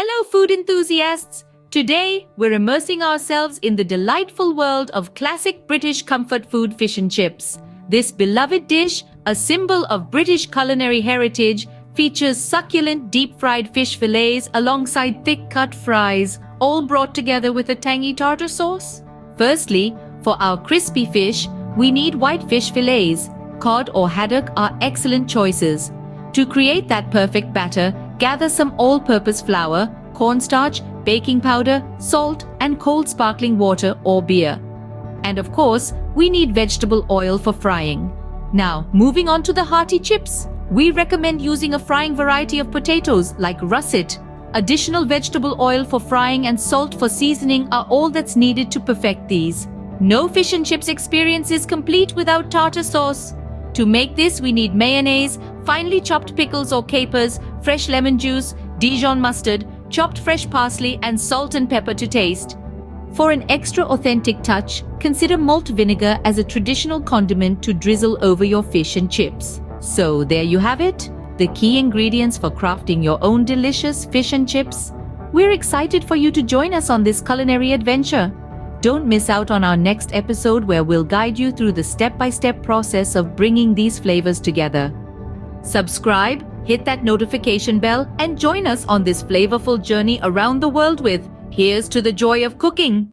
Hello, food enthusiasts! Today, we're immersing ourselves in the delightful world of classic British comfort food fish and chips. This beloved dish, a symbol of British culinary heritage, features succulent deep-fried fish fillets alongside thick-cut fries, all brought together with a tangy tartar sauce. Firstly, for our crispy fish, we need white fish fillets. Cod or haddock are excellent choices. To create that perfect batter, gather some all-purpose flour, cornstarch, baking powder, salt, and cold sparkling water or beer. And of course, we need vegetable oil for frying. Now, moving on to the hearty chips. We recommend using a frying variety of potatoes like russet. Additional vegetable oil for frying and salt for seasoning are all that's needed to perfect these. No fish and chips experience is complete without tartar sauce. To make this, we need mayonnaise, finely chopped pickles or capers, fresh lemon juice, Dijon mustard, chopped fresh parsley, and salt and pepper to taste. For an extra authentic touch, consider malt vinegar as a traditional condiment to drizzle over your fish and chips. So there you have it, the key ingredients for crafting your own delicious fish and chips. We're excited for you to join us on this culinary adventure. Don't miss out on our next episode where we'll guide you through the step-by-step process of bringing these flavors together. Subscribe, hit that notification bell, and join us on this flavorful journey around the world with Here's to the Joy of Cooking.